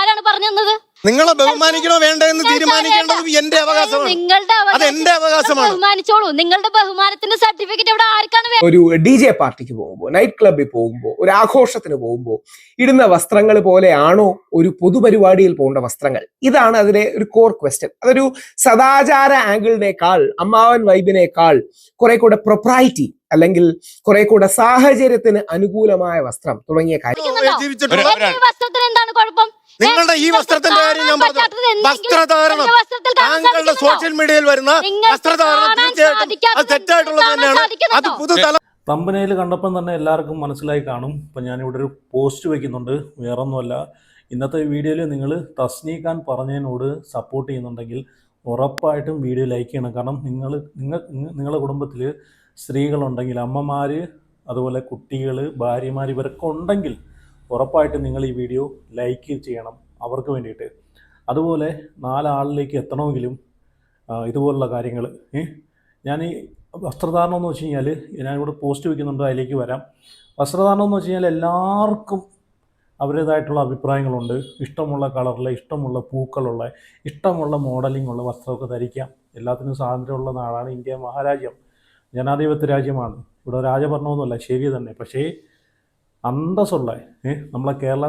ആരാണ് പറഞ്ഞത്? നിങ്ങളെ ബഹുമാനിക്കണോ വേണ്ട എന്ന് തീരുമാനിക്കേണ്ടത് എന്റെ അവകാശമാണ്. അത് എന്റെ അവകാശമാണ്. ബഹുമാനിച്ചോളൂ. നിങ്ങളുടെ ബഹുമാനത്തിന്റെ സർട്ടിഫിക്കറ്റ് ഇവിടെ ആർക്കാണ്? ഒരു DJ പാർട്ടിക്ക് പോകുമ്പോൾ, നൈറ്റ് ക്ലബിൽ പോകുമ്പോൾ, ഒരു ആഘോഷത്തിന് പോകുമ്പോൾ ഇടുന്ന വസ്ത്രങ്ങൾ പോലെയാണോ ഒരു പൊതുപരിപാടിയിൽ പോകേണ്ട വസ്ത്രങ്ങൾ? ഇതാണ് അതിലെ ഒരു കോർ ക്വസ്റ്റ്യൻ. അതൊരു സദാചാര ആംഗിളിനേക്കാൾ, അമ്മാവൻ വൈബിനേക്കാൾ കുറെ കൂടെ പ്രൊപ്രൈറ്റി അല്ലെങ്കിൽ കുറെ കൂടെ സാഹചര്യത്തിന് അനുകൂലമായ വസ്ത്രം തുടങ്ങിയ കാര്യം. വസ്ത്രത്തിന് എന്താണ് കുഴപ്പം? നിങ്ങളുടെ ഈ വസ്ത്രത്തിന്റെ കാര്യം ഞാൻ പറഞ്ഞു. വസ്ത്രധാരണം, താങ്കളുടെ സോഷ്യൽ മീഡിയയിൽ വരുന്ന വസ്ത്രധാരണം തീർച്ചയായിട്ടും അത് തെറ്റായിട്ടുള്ളത് തന്നെയാണ്. അത് പുതുതല തമ്പനയിൽ കണ്ടപ്പം തന്നെ എല്ലാവർക്കും മനസ്സിലായി കാണും. ഇപ്പം ഞാനിവിടെ ഒരു പോസ്റ്റ് വയ്ക്കുന്നുണ്ട്. വേറൊന്നുമല്ല, ഇന്നത്തെ വീഡിയോയിൽ നിങ്ങൾ തസ്നീഖാൻ പറഞ്ഞതിനോട് സപ്പോർട്ട് ചെയ്യുന്നുണ്ടെങ്കിൽ ഉറപ്പായിട്ടും വീഡിയോ ലൈക്ക് ചെയ്യണം. കാരണം നിങ്ങളുടെ കുടുംബത്തിൽ സ്ത്രീകളുണ്ടെങ്കിൽ, അമ്മമാർ, അതുപോലെ കുട്ടികൾ, ഭാര്യമാർ, ഇവരൊക്കെ ഉണ്ടെങ്കിൽ ഉറപ്പായിട്ടും നിങ്ങൾ ഈ വീഡിയോ ലൈക്ക് ചെയ്യണം അവർക്ക് വേണ്ടിയിട്ട്. അതുപോലെ 4 ആളിലേക്ക് എത്തണമെങ്കിലും ഇതുപോലുള്ള കാര്യങ്ങൾ ഞാൻ ഈ വസ്ത്രധാരണം എന്ന് വെച്ച് കഴിഞ്ഞാൽ ഞാനിവിടെ പോസ്റ്റ് വയ്ക്കുന്നുണ്ട്, അതിലേക്ക് വരാം. വസ്ത്രധാരണം എന്ന് വെച്ച് കഴിഞ്ഞാൽ എല്ലാവർക്കും അവരുടേതായിട്ടുള്ള അഭിപ്രായങ്ങളുണ്ട്. ഇഷ്ടമുള്ള കളറിൽ, ഇഷ്ടമുള്ള പൂക്കളുള്ള, ഇഷ്ടമുള്ള മോഡലിംഗ് ഉള്ള വസ്ത്രമൊക്കെ ധരിക്കാം. എല്ലാത്തിനും സ്വാതന്ത്ര്യമുള്ള നാടാണ് ഇന്ത്യ മഹാരാജ്യം. ജനാധിപത്യ രാജ്യമാണ്. ഇവിടെ രാജഭരണമൊന്നുമല്ല, ശരി തന്നെ. പക്ഷേ അന്തസ്സുള്ള നമ്മളെ കേരള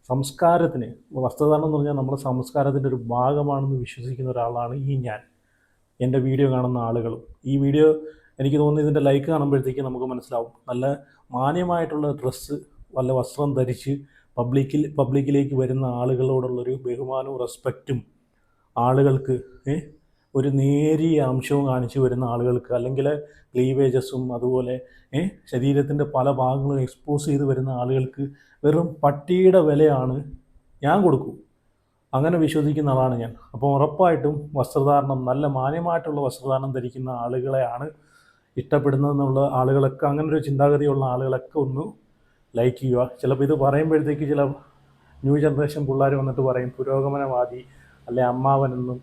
സംസ്കാരത്തിന് വസ്ത്രധാരണം എന്ന് പറഞ്ഞാൽ നമ്മുടെ സംസ്കാരത്തിൻ്റെ ഒരു ഭാഗമാണെന്ന് വിശ്വസിക്കുന്ന ഒരാളാണ് ഞാൻ. എൻ്റെ വീഡിയോ കാണുന്ന ആളുകളും. ഈ വീഡിയോ എനിക്ക് തോന്നുന്നു ഇതിൻ്റെ ലൈക്ക് കാണുമ്പോഴത്തേക്ക് നമുക്ക് മനസ്സിലാവും. നല്ല മാന്യമായിട്ടുള്ള ഡ്രസ്സ്, വല്ല വസ്ത്രം ധരിച്ച് പബ്ലിക്കിലേക്ക് വരുന്ന ആളുകളോടുള്ളൊരു ബഹുമാനവും റെസ്പെക്റ്റും, ആളുകൾക്ക് ഒരു നേരിയ അംശവും കാണിച്ചു വരുന്ന ആളുകൾക്ക്, അല്ലെങ്കിൽ ക്ലീവേജസും അതുപോലെ ശരീരത്തിൻ്റെ പല ഭാഗങ്ങളും എക്സ്പോസ് ചെയ്ത് വരുന്ന ആളുകൾക്ക് വെറും പട്ടിയുടെ വിലയാണ് ഞാൻ കൊടുക്കൂ. അങ്ങനെ വിശ്വസിക്കുന്ന ആളാണ് ഞാൻ. അപ്പോൾ ഉറപ്പായിട്ടും വസ്ത്രധാരണം, നല്ല മാന്യമായിട്ടുള്ള വസ്ത്രധാരണം ധരിക്കുന്ന ആളുകളെയാണ് ഇഷ്ടപ്പെടുന്നതെന്നുള്ള ആളുകളൊക്കെ, അങ്ങനെ ഒരു ചിന്താഗതിയുള്ള ആളുകളൊക്കെ ഒന്ന് ലൈക്ക് ചെയ്യുക. ചിലപ്പോൾ ഇത് പറയുമ്പോഴത്തേക്ക് ചില ന്യൂ ജനറേഷൻ പിള്ളേർ വന്നിട്ട് പറയും പുരോഗമനവാദി അല്ലെ അമ്മാവനെന്നും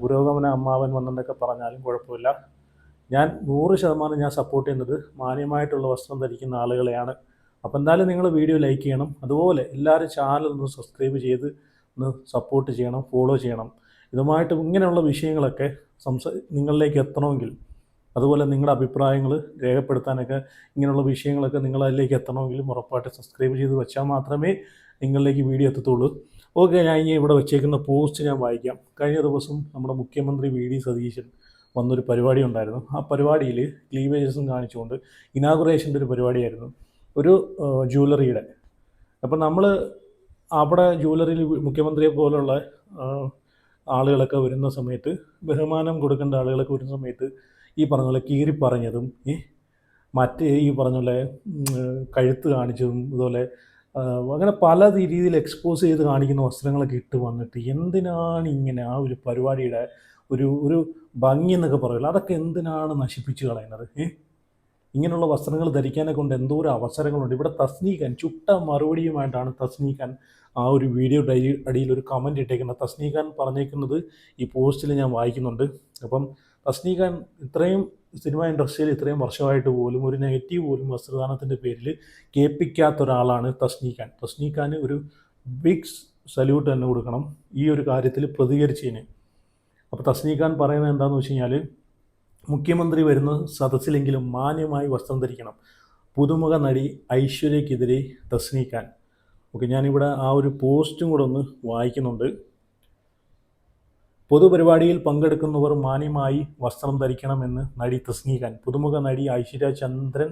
പുരോഗമന അമ്മാവൻ വന്നെന്നൊക്കെ പറഞ്ഞാലും കുഴപ്പമില്ല. ഞാൻ 100% ഞാൻ സപ്പോർട്ട് ചെയ്യുന്നത് മാന്യമായിട്ടുള്ള വസ്ത്രം ധരിക്കുന്ന ആളുകളെയാണ്. അപ്പോൾ എന്തായാലും നിങ്ങൾ വീഡിയോ ലൈക്ക് ചെയ്യണം. അതുപോലെ എല്ലാവരും ചാനൽ ഒന്ന് സബ്സ്ക്രൈബ് ചെയ്ത് ഒന്ന് സപ്പോർട്ട് ചെയ്യണം, ഫോളോ ചെയ്യണം. ഇതുമായിട്ട് ഇങ്ങനെയുള്ള വിഷയങ്ങളൊക്കെ നിങ്ങളിലേക്ക് എത്തണമെങ്കിൽ, അതുപോലെ നിങ്ങളുടെ അഭിപ്രായങ്ങൾ രേഖപ്പെടുത്താനൊക്കെ ഇങ്ങനെയുള്ള വിഷയങ്ങളൊക്കെ നിങ്ങളതിലേക്ക് എത്തണമെങ്കിലും ഉറപ്പായിട്ട് സബ്സ്ക്രൈബ് ചെയ്ത് വെച്ചാൽ മാത്രമേ നിങ്ങളിലേക്ക് വീഡിയോ എത്തത്തുള്ളൂ. ഓക്കെ, ഞാൻ ഇനി ഇവിടെ വെച്ചേക്കുന്ന പോസ്റ്റ് ഞാൻ വായിക്കാം. കഴിഞ്ഞ ദിവസം നമ്മുടെ മുഖ്യമന്ത്രി VD സതീശൻ വന്നൊരു പരിപാടി ഉണ്ടായിരുന്നു. ആ പരിപാടിയിൽ ക്ലീവേജസും കാണിച്ചുകൊണ്ട് ഇനാഗുറേഷൻ്റെ ഒരു പരിപാടിയായിരുന്നു, ഒരു ജ്വല്ലറിയുടെ. അപ്പം നമ്മൾ അവിടെ ജ്വല്ലറിയിൽ മുഖ്യമന്ത്രിയെ പോലുള്ള ആളുകളൊക്കെ വരുന്ന സമയത്ത്, ബഹുമാനം കൊടുക്കേണ്ട ആളുകളൊക്കെ വരുന്ന സമയത്ത് ഈ പറഞ്ഞ പോലെ കീറി പറഞ്ഞതും മറ്റേ ഈ പറഞ്ഞ പോലെ കഴുത്ത് കാണിച്ചതും ഇതുപോലെ അങ്ങനെ പല രീതിയിൽ എക്സ്പോസ് ചെയ്ത് കാണിക്കുന്ന വസ്ത്രങ്ങളൊക്കെ ഇട്ട് വന്നിട്ട് എന്തിനാണ് ഇങ്ങനെ ആ ഒരു പരിപാടിയുടെ ഒരു ഭംഗി എന്നൊക്കെ പറയുമല്ലോ, അതൊക്കെ എന്തിനാണ് നശിപ്പിച്ച് കളയുന്നത്? ഇങ്ങനെയുള്ള വസ്ത്രങ്ങൾ ധരിക്കാനെ കൊണ്ട് എന്തോരം അവസരങ്ങളുണ്ട്. ഇവിടെ തസ്നീഖാൻ ചുട്ട മറുപടിയുമായിട്ടാണ് തസ്നീഖാൻ ആ ഒരു വീഡിയോ അടിയിൽ ഒരു കമൻറ്റ് ഇട്ടേക്കുന്നത്. തസ്നീഖാൻ പറഞ്ഞേക്കുന്നത് ഈ പോസ്റ്റിൽ ഞാൻ വായിക്കുന്നുണ്ട്. അപ്പം തസ്നീഖാൻ ഇത്രയും സിനിമ ഇൻഡസ്ട്രിയിൽ ഇത്രയും വർഷമായിട്ട് പോലും ഒരു നെഗറ്റീവ് പോലും വസ്ത്രദാനത്തിൻ്റെ പേരിൽ കേൾപ്പിക്കാത്ത ഒരാളാണ് തസ്നീഖാൻ. തസ്നീഖാന് ഒരു ബിഗ് സല്യൂട്ട് തന്നെ കൊടുക്കണം ഈ ഒരു കാര്യത്തിൽ പ്രതികരിച്ചതിന്. അപ്പോൾ തസ്നീഖാൻ പറയുന്നത് എന്താണെന്ന് വെച്ച് കഴിഞ്ഞാൽ, മുഖ്യമന്ത്രി വരുന്ന സദസ്സിലെങ്കിലും മാന്യമായി വസ്ത്രം ധരിക്കണം. പുതുമുഖ നടി ഐശ്വര്യക്കെതിരെ തസ്നീഖാൻ. ഓക്കെ, ഞാനിവിടെ ആ ഒരു പോസ്റ്റും കൂടെ ഒന്ന് വായിക്കുന്നുണ്ട്. പൊതുപരിപാടിയിൽ പങ്കെടുക്കുന്നവർ മാന്യമായി വസ്ത്രം ധരിക്കണമെന്ന് നടി തസ്നീഖാൻ. പുതുമുഖ നടി ഐശ്വര്യ ചന്ദ്രൻ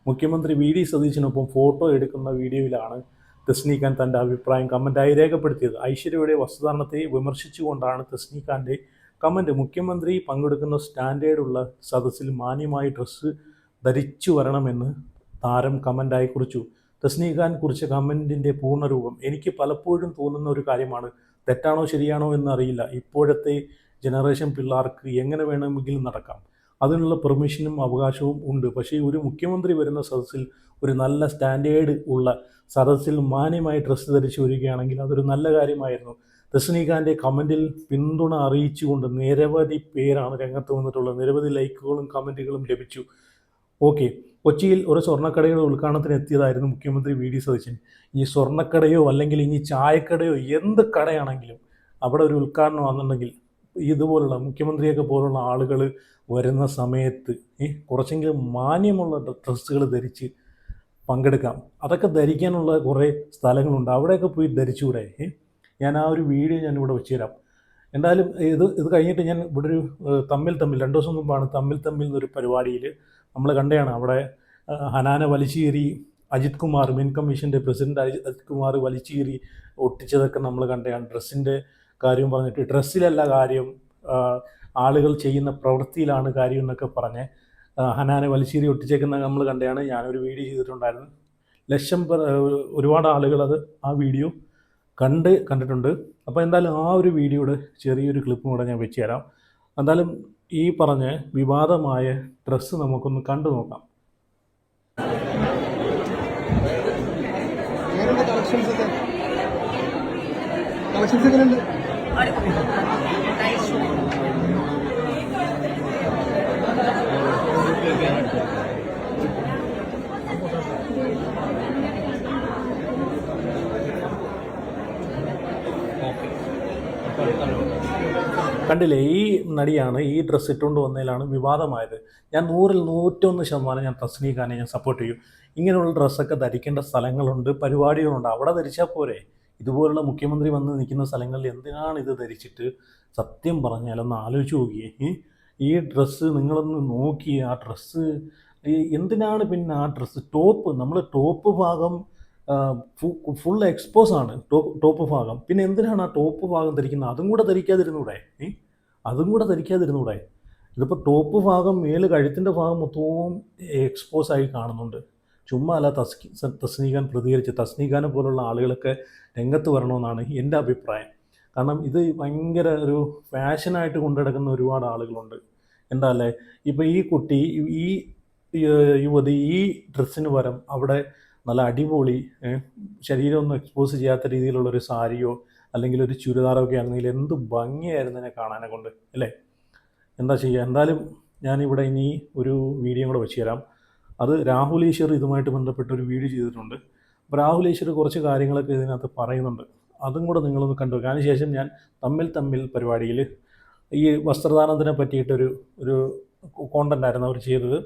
മുഖ്യമന്ത്രി VD സതീശനൊപ്പം ഫോട്ടോ എടുക്കുന്ന വീഡിയോയിലാണ് തസ്നീഖാൻ തൻ്റെ അഭിപ്രായം കമൻറ്റായി രേഖപ്പെടുത്തിയത്. ഐശ്വര്യയുടെ വസ്ത്രധാരണത്തെ വിമർശിച്ചുകൊണ്ടാണ് തസ്നീഖാൻ്റെ കമൻറ്റ്. മുഖ്യമന്ത്രി പങ്കെടുക്കുന്ന സ്റ്റാൻഡേർഡുള്ള സദസ്സിൽ മാന്യമായി ഡ്രസ്സ് ധരിച്ചു വരണമെന്ന് താരം കമൻറ്റായി കുറിച്ചു. തസ്നീഖാൻ കുറിച്ച കമൻറ്റിൻ്റെ പൂർണ്ണരൂപം: എനിക്ക് പലപ്പോഴും തോന്നുന്ന ഒരു കാര്യമാണ്, തെറ്റാണോ ശരിയാണോ എന്നറിയില്ല. ഇപ്പോഴത്തെ ജനറേഷൻ പിള്ളേർക്ക് എങ്ങനെ വേണമെങ്കിലും നടക്കാം, അതിനുള്ള പെർമിഷനും അവകാശവും ഉണ്ട്. പക്ഷേ ഒരു മുഖ്യമന്ത്രി വരുന്ന സദസ്സിൽ, ഒരു നല്ല സ്റ്റാൻഡേർഡ് ഉള്ള സദസ്സിൽ മാന്യമായി ഡ്രസ്സ് ധരിച്ച് വരികയാണെങ്കിൽ അതൊരു നല്ല കാര്യമായിരുന്നു. തസ്നീഖാൻ്റെ കമൻറ്റിൽ പിന്തുണ അറിയിച്ചുകൊണ്ട് നിരവധി പേരാണ് രംഗത്ത് വന്നിട്ടുള്ളത്. നിരവധി ലൈക്കുകളും കമൻറ്റുകളും ലഭിച്ചു. ഓക്കെ, കൊച്ചിയിൽ ഒരു സ്വർണ്ണക്കടയുടെ ഉദ്ഘാടനത്തിന് എത്തിയതായിരുന്നു മുഖ്യമന്ത്രി വി ഡി സതീശൻ. ഈ സ്വർണ്ണക്കടയോ അല്ലെങ്കിൽ ഇനി ചായക്കടയോ എന്ത് കടയാണെങ്കിലും അവിടെ ഒരു ഉദ്ഘാടനം വന്നിട്ടുണ്ടെങ്കിൽ ഇതുപോലുള്ള മുഖ്യമന്ത്രിയൊക്കെ പോലുള്ള ആളുകൾ വരുന്ന സമയത്ത് കുറച്ചെങ്കിലും മാന്യമുള്ള ഡ്രസ്സുകൾ ധരിച്ച് പങ്കെടുക്കാം. അതൊക്കെ ധരിക്കാനുള്ള കുറേ സ്ഥലങ്ങളുണ്ട്, അവിടെയൊക്കെ പോയി ധരിച്ചുകൂടെ? ഞാൻ ആ ഒരു വീഡിയോ ഞാനിവിടെ വെച്ച് തരാം. എന്തായാലും ഇത് കഴിഞ്ഞിട്ട് ഞാൻ ഇവിടെ ഒരു തമ്മിൽ 2 ദിവസം മുമ്പാണ് തമ്മിൽ എന്നൊരു പരിപാടിയിൽ നമ്മൾ കണ്ടതാണ്. അവിടെ ഹനാന വലിച്ചീറി അജിത് കുമാർ, മെൻ കമ്മീഷൻ്റെ പ്രസിഡന്റ് അജിത് കുമാർ വലിച്ചീറി ഒട്ടിച്ചതൊക്കെ നമ്മൾ കണ്ടതാണ്. ഡ്രസ്സിൻ്റെ കാര്യം പറഞ്ഞിട്ട് ഡ്രസ്സിലല്ല കാര്യം, ആളുകൾ ചെയ്യുന്ന പ്രവൃത്തിയിലാണ് കാര്യം എന്നൊക്കെ പറഞ്ഞ് ഹനാനെ വലിച്ചീറി ഒട്ടിച്ചേക്കുന്ന നമ്മൾ കണ്ടതാണ്. ഞാനൊരു വീഡിയോ ചെയ്തിട്ടുണ്ടായിരുന്നു. ഒരുപാട് ആളുകൾ ആ വീഡിയോ കണ്ടിട്ടുണ്ട്. അപ്പോൾ എന്തായാലും ആ ഒരു വീഡിയോയുടെ ചെറിയൊരു ക്ലിപ്പും കൂടെ ഞാൻ വെച്ച് തരാം. എന്തായാലും ഈ പറഞ്ഞ വിവാദമായ ഡ്രസ്സ് നമുക്കൊന്ന് കണ്ടു നോക്കാം. കണ്ടില്ലേ, ഈ നടിയാണ് ഈ ഡ്രസ്സ് ഇട്ടുകൊണ്ട് വന്നതിലാണ് വിവാദമായത്. ഞാൻ 100-ൽ 101% ഞാൻ തസ്നീഖാനെ ഞാൻ സപ്പോർട്ട് ചെയ്യും. ഇങ്ങനെയുള്ള ഡ്രസ്സൊക്കെ ധരിക്കേണ്ട സ്ഥലങ്ങളുണ്ട്, പരിപാടികളുണ്ട്, അവിടെ ധരിച്ചാൽ പോരെ? ഇതുപോലുള്ള മുഖ്യമന്ത്രി വന്ന് നിൽക്കുന്ന സ്ഥലങ്ങളിൽ എന്തിനാണ് ഇത് ധരിച്ചിട്ട്? സത്യം പറഞ്ഞാലൊന്ന് ആലോചിച്ച് നോക്കിയേ. ഈ ഡ്രസ്സ് നിങ്ങളൊന്ന് നോക്കി, ആ ഡ്രസ്സ് എന്തിനാണ്? പിന്നെ ആ ഡ്രസ്സ് നമ്മൾ ടോപ്പ് ഭാഗം ഫുൾ എക്സ്പോസ് ആണ്, ടോപ്പ് ഭാഗം. പിന്നെ എന്തിനാണ് ആ ടോപ്പ് ഭാഗം ധരിക്കുന്നത്? അതും കൂടെ ധരിക്കാതിരുന്നൂടെ? ഇതിപ്പോൾ ടോപ്പ് ഭാഗം കഴുത്തിൻ്റെ ഭാഗം മൊത്തവും എക്സ്പോസ് ആയി കാണുന്നുണ്ട്. ചുമ്മാ അല്ല തസ്നീഖാൻ പ്രതികരിച്ച്. തസ്നീഖാനെ പോലുള്ള ആളുകളൊക്കെ രംഗത്ത് വരണമെന്നാണ് എൻ്റെ അഭിപ്രായം. കാരണം ഇത് ഭയങ്കര ഒരു ഫാഷനായിട്ട് കൊണ്ടുനടക്കുന്ന ഒരുപാട് ആളുകളുണ്ട്. എന്താ അല്ലേ, ഇപ്പോൾ ഈ കുട്ടി, ഈ യുവതി ഈ ഡ്രസ്സിന് പകരം അവിടെ നല്ല അടിപൊളി ശരീരമൊന്നും എക്സ്പോസ് ചെയ്യാത്ത രീതിയിലുള്ളൊരു സാരിയോ അല്ലെങ്കിൽ ഒരു ചുരിദാറോ ഒക്കെ ആണെങ്കിൽ എന്ത് ഭംഗിയായിരുന്നു എന്നെ കാണാനെ കൊണ്ട്, അല്ലേ? എന്താ ചെയ്യുക? എന്തായാലും ഞാനിവിടെ ഇനി ഒരു വീഡിയോ കൂടെ വെച്ച് തരാം. അത് രാഹുൽ ഈശ്വർ ഇതുമായിട്ട് ബന്ധപ്പെട്ട ഒരു വീഡിയോ ചെയ്തിട്ടുണ്ട്. അപ്പോൾ രാഹുൽ ഈശ്വർ കുറച്ച് കാര്യങ്ങളൊക്കെ ഇതിനകത്ത് പറയുന്നുണ്ട്. അതും കൂടെ നിങ്ങളൊന്ന് കണ്ടു. അതിനുശേഷം ഞാൻ തമ്മിൽ പരിപാടിയിൽ ഈ വസ്ത്രദാനത്തിനെ പറ്റിയിട്ടൊരു കോണ്ടൻ്റായിരുന്നു അവർ ചെയ്തത്.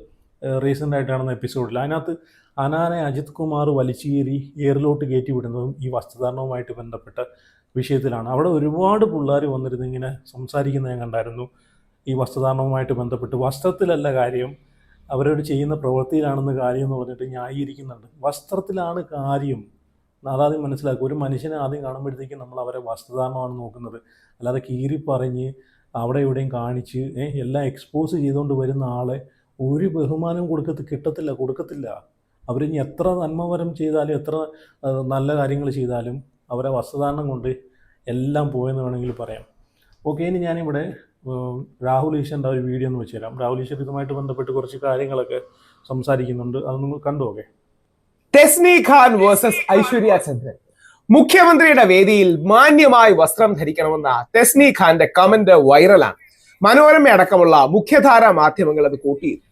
റീസെൻ്റായിട്ട് കാണുന്ന എപ്പിസോഡിൽ അതിനകത്ത് ഹനാനെ അജിത് കുമാർ വലിച്ചീറി എയറിലോട്ട് കയറ്റി വിടുന്നതും ഈ വസ്ത്രധാരണവുമായിട്ട് ബന്ധപ്പെട്ട വിഷയത്തിലാണ്. അവിടെ ഒരുപാട് പിള്ളേർ വന്നിരുന്ന് ഇങ്ങനെ സംസാരിക്കുന്നത് ഞാൻ കണ്ടായിരുന്നു. ഈ വസ്ത്രധാരണവുമായിട്ട് ബന്ധപ്പെട്ട് വസ്ത്രത്തിലല്ല കാര്യം, അവരോട് ചെയ്യുന്ന പ്രവൃത്തിയിലാണെന്ന് കാര്യം എന്ന് പറഞ്ഞിട്ട് ന്യായീകരിക്കുന്നുണ്ട്. വസ്ത്രത്തിലാണ് കാര്യം, അതാദ്യം മനസ്സിലാക്കുക. ഒരു മനുഷ്യനെ ആദ്യം കാണുമ്പോഴത്തേക്കും നമ്മൾ അവരെ വസ്ത്രധാരണമാണ് നോക്കുന്നത്, അല്ലാതെ കീറിപ്പറഞ്ഞ് അവിടെ ഇവിടെയും കാണിച്ച് എല്ലാം എക്സ്പോസ് ചെയ്തുകൊണ്ട് വരുന്ന ആളെ ഒരു ബഹുമാനം കൊടുക്കത്തില്ല. അവരിനി എത്ര നന്മവരം ചെയ്താലും എത്ര നല്ല കാര്യങ്ങൾ ചെയ്താലും അവരെ വസ്ത്രധാരണം കൊണ്ട് എല്ലാം പോയെന്ന് വേണമെങ്കിൽ പറയാം. ഓക്കെ, ഇനി ഞാനിവിടെ രാഹുൽ ഈശ്വറിൻ്റെ ഒരു വീഡിയോ ഒന്ന് വെച്ച് തരാം. രാഹുൽ ഈശ്വർ ഇതുമായിട്ട് ബന്ധപ്പെട്ട് കുറച്ച് കാര്യങ്ങളൊക്കെ സംസാരിക്കുന്നുണ്ട്, അത് നിങ്ങൾ കണ്ടു. ഓക്കെ, തസ്നീഖാൻ വേഴ്സസ് ഐശ്വര്യ ചന്ദ്രൻ. മുഖ്യമന്ത്രിയുടെ വേദിയിൽ മാന്യമായി വസ്ത്രം ധരിക്കണമെന്ന തസ്നീഖാന്റെ കമന്റ് വൈറലാണ്. മനോരമ അടക്കമുള്ള മുഖ്യധാരാ മാധ്യമങ്ങൾ അത് കൂട്ടിയിരുന്നു.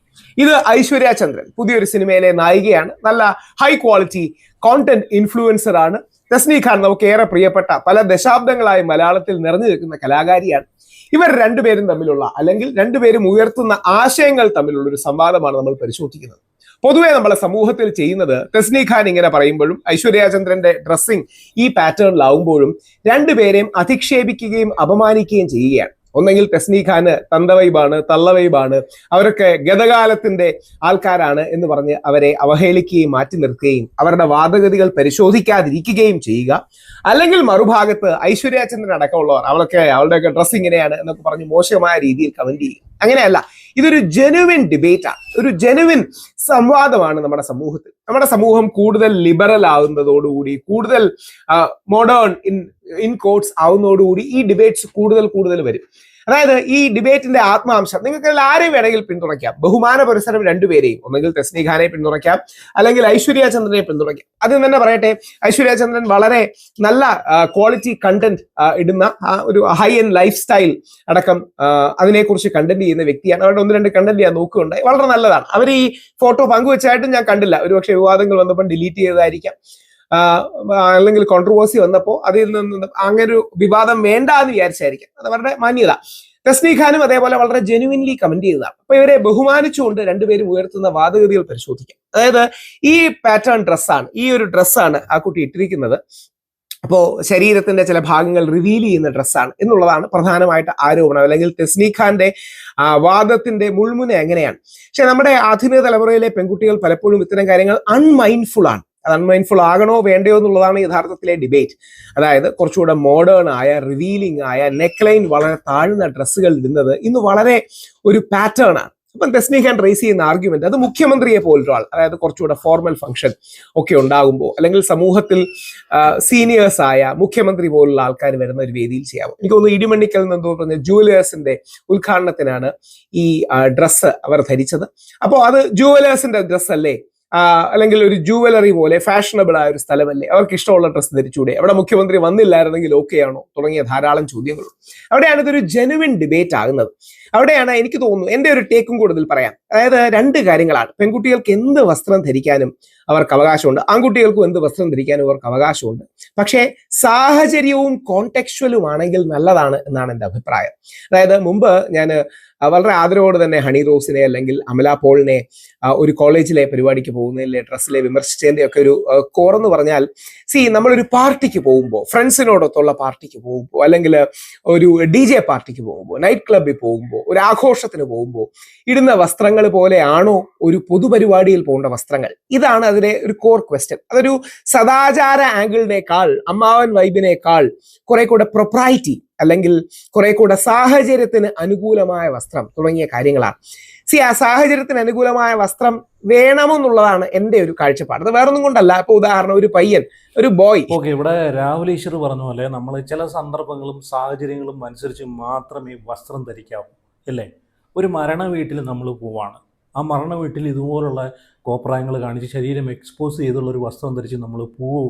ഇത് ഐശ്വര്യ ചന്ദ്രൻ പുതിയൊരു സിനിമയിലെ നായികയാണ്, നല്ല ഹൈ ക്വാളിറ്റി കോണ്ടന്റ് ഇൻഫ്ലുവൻസർ ആണ്. തസ്നീഖാൻ നമുക്ക് ഏറെ പ്രിയപ്പെട്ട, പല ദശാബ്ദങ്ങളായി മലയാളത്തിൽ നിറഞ്ഞു നിൽക്കുന്ന കലാകാരിയാണ്. ഇവർ രണ്ടുപേരും തമ്മിലുള്ള, അല്ലെങ്കിൽ രണ്ടുപേരും ഉയർത്തുന്ന ആശയങ്ങൾ തമ്മിലുള്ള ഒരു സംവാദമാണ് നമ്മൾ പരിശോധിക്കുന്നത്. പൊതുവെ നമ്മളെ സമൂഹത്തിൽ ചെയ്യുന്നത്, തസ്നീഖാൻ ഇങ്ങനെ പറയുമ്പോഴും ഐശ്വര്യ ചന്ദ്രന്റെ ഡ്രസ്സിംഗ് ഈ പാറ്റേണിലാവുമ്പോഴും രണ്ടുപേരെയും അധിക്ഷേപിക്കുകയും അപമാനിക്കുകയും ചെയ്യുകയാണ്. ഒന്നെങ്കിൽ തസ്നീഖാന് തന്തവൈബാണ്, തള്ളവൈബാണ്, അവരൊക്കെ ഗതകാലത്തിന്റെ ആൾക്കാരാണ് എന്ന് പറഞ്ഞ് അവരെ അവഹേളിക്കുകയും മാറ്റി നിർത്തുകയും അവരുടെ വാദഗതികൾ പരിശോധിക്കാതിരിക്കുകയും ചെയ്യുക. അല്ലെങ്കിൽ മറുഭാഗത്ത് ഐശ്വര്യ ചന്ദ്രൻ അടക്കമുള്ളവർ അവളുടെയൊക്കെ ഡ്രസ്സ് ഇങ്ങനെയാണ് എന്നൊക്കെ പറഞ്ഞ് മോശമായ രീതിയിൽ കമന്റ് ചെയ്യുക. അങ്ങനെയല്ല, ഇതൊരു ജെനുവിൻ ഡിബേറ്റാണ്, ഒരു ജെനുവിൻ സംവാദമാണ് നമ്മുടെ സമൂഹത്തിൽ. നമ്മുടെ സമൂഹം കൂടുതൽ ലിബറൽ ആകുന്നതോടുകൂടി, കൂടുതൽ മോഡേൺ ഇൻ ഇൻ കോട്ട്സ് ആവുന്നതോടുകൂടി ഈ ഡിബേറ്റ്സ് കൂടുതൽ വരും. അതായത് ഈ ഡിബേറ്റിന്റെ ആത്മാംശം നിങ്ങൾക്ക് ആരെയും വേണമെങ്കിൽ പിന്തുണയ്ക്കാം. ബഹുമാന പുരസ്സരം രണ്ടുപേരെയും, ഒന്നെങ്കിൽ തസ്നി ഖാനെ പിന്തുണയ്ക്കാം, അല്ലെങ്കിൽ ഐശ്വര്യ ചന്ദ്രനെ പിന്തുണയ്ക്കാം. അതിൽ തന്നെ പറയട്ടെ, ഐശ്വര്യ ചന്ദ്രൻ വളരെ നല്ല ക്വാളിറ്റി കണ്ടന്റ് ഇടുന്ന ഒരു ഹൈ എൻഡ് ലൈഫ് സ്റ്റൈൽ അടക്കം അതിനെക്കുറിച്ച് കണ്ടന്റ് ചെയ്യുന്ന വ്യക്തിയാണ്. അവരുടെ 1-2 കണ്ടന്റ് ഞാൻ നോക്കുകയുണ്ടായി, വളരെ നല്ലതാണ്. അവർ ഈ ഫോട്ടോ പങ്കുവെച്ചായിട്ടും ഞാൻ കണ്ടില്ല. ഒരുപക്ഷെ വിവാദങ്ങൾ വന്നപ്പോൾ ഡിലീറ്റ് ചെയ്തതായിരിക്കാം, അല്ലെങ്കിൽ കോൺട്രവേഴ്സി വന്നപ്പോൾ അതിൽ നിന്ന് അങ്ങനെ ഒരു വിവാദം വേണ്ട എന്ന് വിചാരിച്ചായിരിക്കാം. അത് അവരുടെ മാന്യത. തസ്നി ഖാനും അതേപോലെ വളരെ ജെനുവിൻലി കമന്റ് ചെയ്തതാണ്. അപ്പൊ ഇവരെ ബഹുമാനിച്ചുകൊണ്ട് രണ്ടുപേരും ഉയർത്തുന്ന വാദഗതികൾ പരിശോധിക്കാം. അതായത് ഈ പാറ്റേൺ ഡ്രസ്സാണ്, ഈ ഒരു ഡ്രസ്സാണ് ആ കുട്ടി ഇട്ടിരിക്കുന്നത്. അപ്പോ ശരീരത്തിന്റെ ചില ഭാഗങ്ങൾ റിവീൽ ചെയ്യുന്ന ഡ്രസ്സാണ് എന്നുള്ളതാണ് പ്രധാനമായിട്ട് ആരോപണം, അല്ലെങ്കിൽ തസ്നി ഖാന്റെ വാദത്തിന്റെ മുൾമുന എങ്ങനെയാണ്. പക്ഷെ നമ്മുടെ ആധുനിക തലമുറയിലെ പെൺകുട്ടികൾ പലപ്പോഴും ഇത്തരം കാര്യങ്ങൾ അൺമൈൻഡ്ഫുൾ ആണ്. അത് അൺമൈൻഡ്ഫുൾ ആകണോ വേണ്ടയോ എന്നുള്ളതാണ് യഥാർത്ഥത്തിലെ ഡിബേറ്റ്. അതായത് കുറച്ചുകൂടെ മോഡേൺ ആയ, റിവീലിംഗ് ആയ, നെക്ക് ലൈൻ വളരെ താഴ്ന്ന ഡ്രസ്സുകൾ ഇടുന്നത് ഇന്ന് വളരെ ഒരു പാറ്റേൺ ആണ്. അപ്പം തസ്നി ഖാൻ റേസ് ചെയ്യുന്ന ആർഗ്യുമെന്റ്, അത് മുഖ്യമന്ത്രിയെ പോലൊരാൾ, അതായത് കുറച്ചുകൂടെ ഫോർമൽ ഫംഗ്ഷൻ ഒക്കെ ഉണ്ടാകുമ്പോൾ, അല്ലെങ്കിൽ സമൂഹത്തിൽ സീനിയേഴ്സ് ആയ മുഖ്യമന്ത്രി പോലുള്ള ആൾക്കാർ വരുന്ന ഒരു വേദിയിൽ ചെയ്യാവും. എനിക്ക് തോന്നുന്നു ഇടിമണ്ണിക്കൽ എന്നെന്തോ പറഞ്ഞ ജുവലേഴ്സിന്റെ ഉദ്ഘാടനത്തിനാണ് ഈ ഡ്രസ്സ് അവർ ധരിച്ചത്. അപ്പോൾ അത് ജുവലേഴ്സിന്റെ ഡ്രസ്സ് അല്ലേ, അല്ലെങ്കിൽ ഒരു ജുവലറി പോലെ ഫാഷനബിൾ ആയ ഒരു സ്ഥലമല്ലേ, അവർക്ക് ഇഷ്ടമുള്ള ഡ്രസ്സ് ധരിച്ചൂടെ, അവിടെ മുഖ്യമന്ത്രി വന്നില്ലായിരുന്നെങ്കിൽ ഓക്കെ ആണോ, തുടങ്ങിയ ധാരാളം ചോദ്യങ്ങളുണ്ട്. അവിടെയാണ് ഇതൊരു ജെനുവിൻ ഡിബേറ്റ് ആകുന്നത്. അവിടെയാണ് എനിക്ക് തോന്നുന്നു എൻ്റെ ഒരു ടേക്കും കൂടുതൽ പറയാം. അതായത് 2 കാര്യങ്ങളാണ്. പെൺകുട്ടികൾക്ക് എന്ത് വസ്ത്രം ധരിക്കാനും അവർക്ക് അവകാശമുണ്ട്, ആൺകുട്ടികൾക്കും എന്ത് വസ്ത്രം ധരിക്കാനും അവർക്ക് അവകാശമുണ്ട്. പക്ഷേ സാഹചര്യവും കോണ്ടെക്സ്ച്വലും ആണെങ്കിൽ നല്ലതാണ് എന്നാണ് എൻ്റെ അഭിപ്രായം. അതായത് മുമ്പ് ഞാൻ വളരെ ആദരവോടെ തന്നെ ഹണി റോസിനെ അല്ലെങ്കിൽ അമല പോളിനെ ഒരു കോളേജിലെ പരിപാടിക്ക് പോകുന്നതിലെ ഡ്രസ്സിലെ വിമർശിച്ചതിന്റെ ഒക്കെ ഒരു കോറെന്ന് പറഞ്ഞാൽ, നമ്മളൊരു പാർട്ടിക്ക് പോകുമ്പോൾ, ഫ്രണ്ട്സിനോടൊത്തുള്ള പാർട്ടിക്ക് പോകുമ്പോൾ, അല്ലെങ്കിൽ ഒരു DJ പാർട്ടിക്ക് പോകുമ്പോൾ, നൈറ്റ് ക്ലബിൽ പോകുമ്പോൾ, ഒരു ആഘോഷത്തിന് പോകുമ്പോൾ ഇടുന്ന വസ്ത്രങ്ങൾ പോലെയാണോ ഒരു പൊതുപരിപാടിയിൽ പോകേണ്ട വസ്ത്രങ്ങൾ? ഇതാണ് അതിലെ ഒരു കോർ ക്വസ്റ്റ്യൻ. അതൊരു സദാചാര ആംഗിളിനേക്കാൾ, അമ്മാവൻ വൈബിനേക്കാൾ കുറെ കൂടെ പ്രൊപ്രൈറ്റി, അല്ലെങ്കിൽ കുറെ കൂടെ സാഹചര്യത്തിന് അനുകൂലമായ വസ്ത്രം തുടങ്ങിയ കാര്യങ്ങളാണ്. ആ സാഹചര്യത്തിന് അനുകൂലമായ വസ്ത്രം വേണമെന്നുള്ളതാണ് എൻ്റെ ഒരു കാഴ്ചപ്പാട്. അത് വേറൊന്നും കൊണ്ടല്ല. ഇപ്പൊ ഉദാഹരണം, ഒരു പയ്യൻ, ഒരു ബോയ്. ഓക്കെ, ഇവിടെ രാഹുൽ ഈശ്വർ പറഞ്ഞ പോലെ നമ്മൾ ചില സന്ദർഭങ്ങളും സാഹചര്യങ്ങളും അനുസരിച്ച് മാത്രമേ വസ്ത്രം ധരിക്കാവൂ, അല്ലേ? ഒരു മരണ വീട്ടിൽ നമ്മൾ പോവാണ്, ആ മരണ വീട്ടിൽ ഇതുപോലുള്ള കോപ്രായങ്ങൾ കാണിച്ച് ശരീരം എക്സ്പോസ് ചെയ്തുള്ള ഒരു വസ്ത്രം ധരിച്ച് നമ്മൾ പോവോ?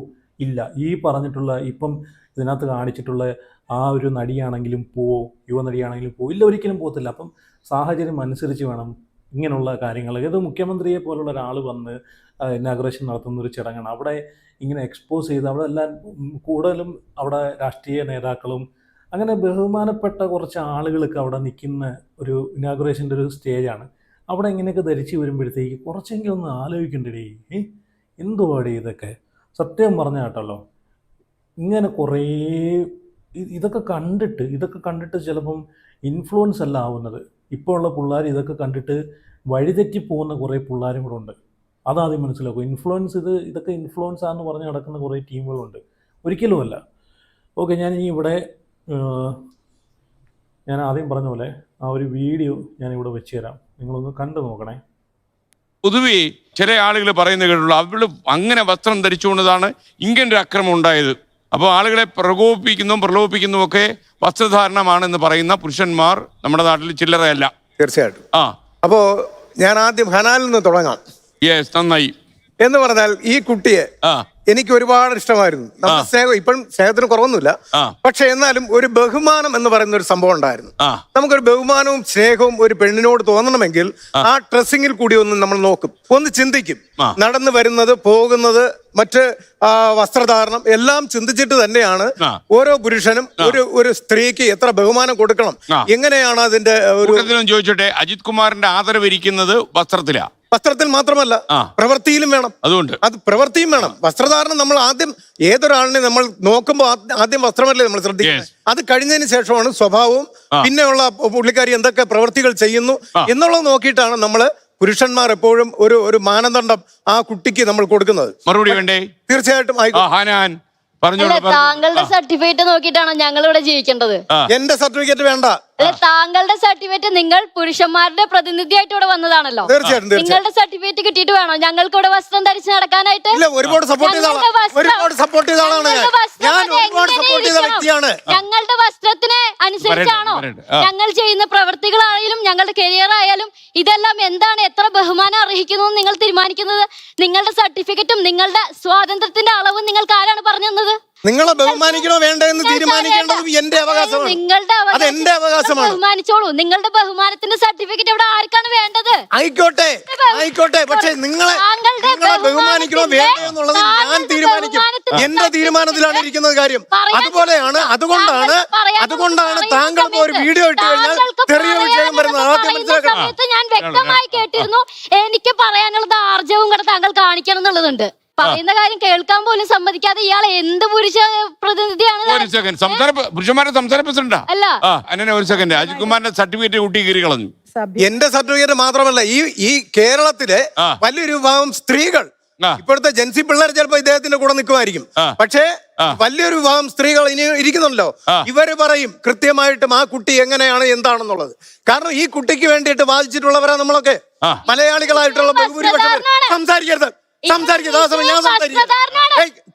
ഇല്ല. ഈ പറഞ്ഞിട്ടുള്ള ഇപ്പം ഇതിനകത്ത് കാണിച്ചിട്ടുള്ള ആ ഒരു നടിയാണെങ്കിലും പോവോ, യുവ നടിയാണെങ്കിലും പോവോ? ഇല്ല, ഒരിക്കലും പോകത്തില്ല. അപ്പം സാഹചര്യം അനുസരിച്ച് വേണം ഇങ്ങനെയുള്ള കാര്യങ്ങൾ. ഇത് മുഖ്യമന്ത്രിയെ പോലുള്ള ഒരാൾ വന്ന് ഇനാഗ്രേഷൻ നടത്തുന്ന ഒരു ചടങ്ങാണ്. അവിടെ ഇങ്ങനെ എക്സ്പോസ് ചെയ്ത് അവിടെ എല്ലാം കൂടുതലും അവിടെ രാഷ്ട്രീയ നേതാക്കളും അങ്ങനെ ബഹുമാനപ്പെട്ട കുറച്ച് ആളുകളൊക്കെ അവിടെ നിൽക്കുന്ന ഒരു ഇനാഗ്രേഷൻ്റെ ഒരു സ്റ്റേജാണ്. അവിടെ ഇങ്ങനെയൊക്കെ ധരിച്ച് വരുമ്പോഴത്തേക്ക് കുറച്ചെങ്കിലും ഒന്ന് ആലോചിക്കണ്ടേ, എന്തുവാടി ഇതൊക്കെ? സത്യം പറഞ്ഞ കേട്ടല്ലോ, ഇങ്ങനെ കുറേ ഇതൊക്കെ കണ്ടിട്ട് ചിലപ്പം ഇൻഫ്ലുവൻസ് അല്ല ആവുന്നത്. ഇപ്പോൾ ഉള്ള പിള്ളേർ ഇതൊക്കെ കണ്ടിട്ട് വഴിതെറ്റി പോകുന്ന കുറേ പിള്ളേരും കൂടെ ഉണ്ട്. അതാദ്യം മനസ്സിലാക്കും. ഇതൊക്കെ ഇൻഫ്ലുവൻസ് ആണെന്ന് പറഞ്ഞ് നടക്കുന്ന കുറേ ടീമുകളുണ്ട്. ഒരിക്കലുമല്ല. ഓക്കെ, ഞാൻ ആദ്യം പറഞ്ഞ പോലെ ആ ഒരു വീഡിയോ ഞാനിവിടെ വെച്ച് തരാം, നിങ്ങളൊന്ന് കണ്ടു നോക്കണേ. പൊതുവേ ചില ആളുകൾ പറയുന്നത് കേട്ടുള്ളൂ, അവള് അങ്ങനെ വസ്ത്രം ധരിച്ചുകൊണ്ടതാണ് ഇങ്ങനൊരു അക്രമം ഉണ്ടായത്. അപ്പോൾ ആളുകളെ പ്രലോഭിപ്പിക്കുന്നതും ഒക്കെ വസ്ത്രധാരണമാണെന്ന് പറയുന്ന പുരുഷന്മാർ നമ്മുടെ നാട്ടിൽ ചില്ലറയല്ല. തീർച്ചയായിട്ടും. അപ്പോ ഞാൻ ആദ്യം ഹനാലിൽ നിന്ന് തുടങ്ങാം. യെസ്, നന്നായി. എന്ന് പറഞ്ഞാൽ ഈ കുട്ടിയെ എനിക്ക് ഒരുപാട് ഇഷ്ടമായിരുന്നു. നമ്മുടെ സ്നേഹം, ഇപ്പം സ്നേഹത്തിന് കുറവൊന്നുമില്ല, പക്ഷെ എന്നാലും ഒരു ബഹുമാനം എന്ന് പറയുന്ന ഒരു സംഭവം ഉണ്ടായിരുന്നു. നമുക്കൊരു ബഹുമാനവും സ്നേഹവും ഒരു പെണ്ണിനോട് തോന്നണമെങ്കിൽ ആ ഡ്രസ്സിങ്ങിൽ കൂടി ഒന്ന് നമ്മൾ നോക്കും, ഒന്ന് ചിന്തിക്കും. നടന്നു വരുന്നത്, പോകുന്നത്, മറ്റ് വസ്ത്രധാരണം എല്ലാം ചിന്തിച്ചിട്ട് തന്നെയാണ് ഓരോ പുരുഷനും ഒരു സ്ത്രീക്ക് എത്ര ബഹുമാനം കൊടുക്കണം, എങ്ങനെയാണ് അതിന്റെ ഒരു ചോദിച്ചോട്ടെ. അജിത് കുമാറിന്റെ ആദരവ് ഇരിക്കുന്നത് വസ്ത്രത്തിൽ മാത്രമല്ല, പ്രവൃത്തിയിലും വേണം. അത് പ്രവൃത്തിയും വേണം. വസ്ത്രധാരണം നമ്മൾ ആദ്യം ഏതൊരാളിനെ നമ്മൾ നോക്കുമ്പോൾ ആദ്യം വസ്ത്രമല്ലേ നമ്മൾ ശ്രദ്ധിക്കുന്നത്. അത് കഴിഞ്ഞതിന് ശേഷമാണ് സ്വഭാവവും, പിന്നെയുള്ള പുള്ളിക്കാരി എന്തൊക്കെ പ്രവൃത്തികൾ ചെയ്യുന്നു എന്നുള്ളത് നോക്കിയിട്ടാണ് നമ്മള് പുരുഷന്മാർ എപ്പോഴും ഒരു മാനദണ്ഡം ആ കുട്ടിക്ക് നമ്മൾ കൊടുക്കുന്നത്. മറുപടി വേണ്ടേ? തീർച്ചയായിട്ടും. താങ്കളുടെ സർട്ടിഫിക്കറ്റ് നോക്കിയിട്ടാണോ ഞങ്ങൾ ഇവിടെ ജീവിക്കേണ്ടത്? എന്റെ സർട്ടിഫിക്കറ്റ് വേണ്ട, അല്ലെ താങ്കളുടെ സർട്ടിഫിക്കറ്റ് നിങ്ങൾ പുരുഷന്മാരുടെ പ്രതിനിധിയായിട്ട് ഇവിടെ വന്നതാണല്ലോ. തീർച്ചയായിട്ടും നിങ്ങളുടെ സർട്ടിഫിക്കറ്റ് കിട്ടിയിട്ട് വേണോ ഞങ്ങൾക്ക് ഇവിടെ വസ്ത്രം ധരിച്ച് നടക്കാനായിട്ട്? ഇല്ല, ഒരുപാട് സപ്പോർട്ട് ചെയ്ത ആളാണ് ഞാൻ ഒരുപാട് സപ്പോർട്ട് ചെയ്ത വ്യക്തിയാണ്. ഞങ്ങളുടെ വസ്ത്രത്തിന് അനുസരിച്ചാണോ ഞങ്ങൾ ചെയ്യുന്ന പ്രവൃത്തികളായാലും ഞങ്ങളുടെ കരിയർ ആയാലും ഇതെല്ലാം എന്താണ്, എത്ര ബഹുമാനം അർഹിക്കുന്നു നിങ്ങൾ തീരുമാനിക്കുന്നത്? നിങ്ങളുടെ സർട്ടിഫിക്കറ്റും നിങ്ങളുടെ സ്വാതന്ത്ര്യത്തിന്റെ അളവും നിങ്ങൾക്ക് ആരാണ് പറഞ്ഞു തന്നത്? നിങ്ങളെ ബഹുമാനിക്കണോ വേണ്ടോ എന്ന് തീരുമാനിക്കേണ്ടത് എന്റെ അവകാശമാണ്. നിങ്ങളുടെ അത് എന്റെ അവകാശമാണ്. ബഹുമാനിച്ചോളൂ. നിങ്ങളുടെ ബഹുമാനത്തിന്റെ സർട്ടിഫിക്കറ്റ് ഇവിടെ ആർക്കാണ് വേണ്ടത്? ആയിക്കോട്ടെ, പക്ഷെ നിങ്ങളെ ബഹുമാനിക്കണോ വേണ്ടോ എന്നുള്ളത് ഞാൻ തീരുമാനിക്കും. എന്റെ തീരുമാനത്തിലാണ് ഇരിക്കുന്നത് കാര്യം. അതുപോലെയാണ്, അതുകൊണ്ടാണ് താങ്കൾ ഇപ്പോ ഒരു വീഡിയോ ഇട്ട് കഴിഞ്ഞാൽ ചെറിയ വിഷയം വരുന്നത് ആദ്യം മനസ്സിലാക്കണം. ഞാൻ വ്യക്തമായി കേട്ടിരുന്നു. എനിക്ക് പറയാനുള്ളത് ആർജവും കൂടെ താങ്കൾ കാണിക്കണം എന്നുള്ളതുണ്ട്. പറയുന്ന കാര്യം കേൾക്കാൻ പോലും സമ്മതിക്കാതെ ഇയാൾ എന്ത് പുരുഷ പ്രതിനിധിയാണ്? ഒരു സെക്കൻഡ്, പുരുഷന്മാരുടെ സംസ്ഥാന പ്രസിഡന്റാ അല്ല അങ്ങനെ ഒരു സെക്കൻഡ്. അജിത് കുമാറിന്റെ സർട്ടിഫിക്കറ്റ് കൂട്ടി കീറി കളഞ്ഞു. എന്റെ സർട്ടിഫിക്കറ്റ് മാത്രമല്ല, ഈ കേരളത്തിലെ വലിയൊരു വിഭാഗം സ്ത്രീകൾ, ഇപ്പോഴത്തെ ജൻസി പിള്ളേർ ചിലപ്പോ ഇദ്ദേഹത്തിന്റെ കൂടെ നിൽക്കുമായിരിക്കും, പക്ഷേ വലിയൊരു വിഭാഗം സ്ത്രീകൾ ഇനി ഇരിക്കുന്നുണ്ടല്ലോ, ഇവര് പറയും കൃത്യമായിട്ടും ആ കുട്ടി എങ്ങനെയാണ് എന്താണെന്നുള്ളത്. കാരണം ഈ കുട്ടിക്ക് വേണ്ടിയിട്ട് വാദിച്ചിട്ടുള്ളവരാ നമ്മളൊക്കെ. മലയാളികളായിട്ടുള്ള ബഹുഭൂരിപക്ഷം സംസാരിക്കരുത്. ആ സമയം ഞാൻ സംസാരിക്കും.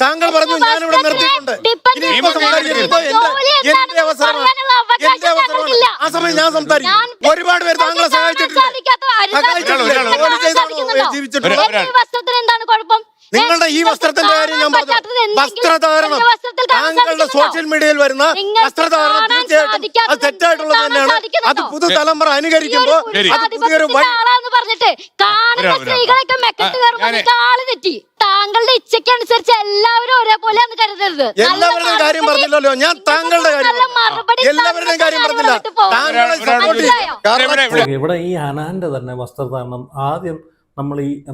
താങ്കൾ പറഞ്ഞു ഞാനിവിടെ നിർത്തിയിട്ടുണ്ട്. എന്റെ അവസരമാണ്. ആ സമയം ഞാൻ സംസാരിക്കും. ഒരുപാട് പേര് താങ്കളെ എന്താണ് കുഴപ്പം? നിങ്ങളുടെ ഈ വസ്ത്രത്തിന്റെ കാര്യം ഞാൻ പറഞ്ഞു. വസ്ത്രധാരണം, താങ്കളുടെ സോഷ്യൽ മീഡിയയിൽ വരുന്ന വസ്ത്രധാരണം തീർച്ചയായിട്ടും അത് തെറ്റായിട്ടുള്ളത് തന്നെയാണ്. അത് പുതുതലമുറ അനുകരിക്കുമ്പോ അത് പുതിയൊരു പറഞ്ഞിട്ട് കാണുന്ന സ്ത്രീകളൊക്കെ മെക്കെട്ട് കയറുമ്പോൾ ആള് തെറ്റി. താങ്കളുടെ ഇച്ഛയ്ക്ക് അനുസരിച്ച് എല്ലാവരും ഒരേപോലെയാണ് കരുതരുത്. എല്ലാവരുടെയും കാര്യം പറഞ്ഞില്ലല്ലോ ഞാൻ. താങ്കളുടെ എല്ലാവരുടെയും കാര്യം പറഞ്ഞില്ല. ഇവിടെ ഈ ഹനാന്റെ തന്നെ വസ്ത്രധാരണം ആദ്യം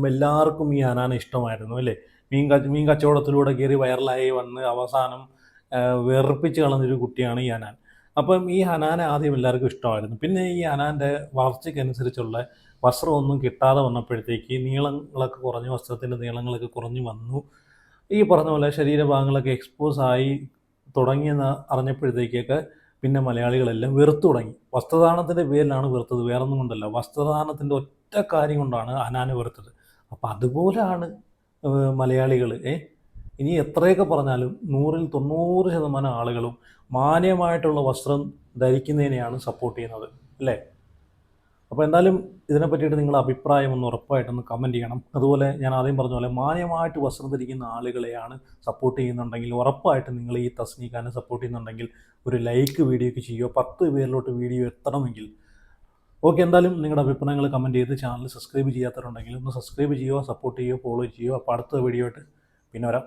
എല്ലാവർക്കും ഈ ഹനാനെ ഇഷ്ടമായിരുന്നു അല്ലേ? മീൻ കച്ചവടത്തിലൂടെ കയറി വൈറലായി വന്ന് അവസാനം വെറുപ്പിച്ച് കളഞ്ഞൊരു കുട്ടിയാണ് ഈ ഹനാൻ. അപ്പം ഈ ഹനാനെ ആദ്യം എല്ലാവർക്കും ഇഷ്ടമായിരുന്നു. പിന്നെ ഈ ഹനാൻ്റെ വളർച്ചയ്ക്കനുസരിച്ചുള്ള വസ്ത്രമൊന്നും കിട്ടാതെ വന്നപ്പോഴത്തേക്ക് നീളങ്ങളൊക്കെ കുറഞ്ഞു, വസ്ത്രത്തിൻ്റെ നീളങ്ങളൊക്കെ കുറഞ്ഞു വന്നു. ഈ പറഞ്ഞ പോലെ ശരീരഭാഗങ്ങളൊക്കെ എക്സ്പോസ് ആയി തുടങ്ങിയെന്ന് അറിഞ്ഞപ്പോഴത്തേക്കൊക്കെ പിന്നെ മലയാളികളെല്ലാം വെറുത്തു തുടങ്ങി. വസ്ത്രദാനത്തിൻ്റെ പേരിലാണ് വെറുത്തത്, വേറൊന്നും കൊണ്ടല്ല. വസ്ത്രദാനത്തിൻ്റെ ഒറ്റ കാര്യം കൊണ്ടാണ് ഹനാനെ വെറുത്തത്. അപ്പം അതുപോലെയാണ് മലയാളികൾ. ഇനി എത്രയൊക്കെ പറഞ്ഞാലും 100ൽ 90% ആളുകളും മാന്യമായിട്ടുള്ള വസ്ത്രം ധരിക്കുന്നതിനെയാണ് സപ്പോർട്ട് ചെയ്യുന്നത് അല്ലേ? അപ്പോൾ എന്തായാലും ഇതിനെ പറ്റിയിട്ട് നിങ്ങളുടെ അഭിപ്രായം ഒന്ന് ഉറപ്പായിട്ടൊന്ന് കമൻറ്റ് ചെയ്യണം. അതുപോലെ ഞാൻ ആദ്യം പറഞ്ഞ പോലെ മാന്യമായിട്ട് വസ്ത്രം ധരിക്കുന്ന ആളുകളെയാണ് സപ്പോർട്ട് ചെയ്യുന്നുണ്ടെങ്കിൽ ഉറപ്പായിട്ടും നിങ്ങൾ ഈ തസ്നീഖാനെ സപ്പോർട്ട് ചെയ്യുന്നുണ്ടെങ്കിൽ ഒരു ലൈക്ക് വീഡിയോയ്ക്ക് ചെയ്യുക. 10 പേരിലോട്ട് വീഡിയോ എത്തണമെങ്കിൽ. ഓക്കെ, എന്തായാലും നിങ്ങളുടെ അഭിപ്രായങ്ങൾ കമൻറ്റ് ചെയ്ത് ചാനൽ സബ്സ്ക്രൈബ് ചെയ്യാത്തവരുണ്ടെങ്കിൽ ഒന്ന് സബ്സ്ക്രൈബ് ചെയ്യുക, സപ്പോർട്ട് ചെയ്യുക, ഫോളോ ചെയ്യുക. അപ്പോൾ അടുത്ത വീഡിയോ ആയിട്ട് പിന്നെ വരാം.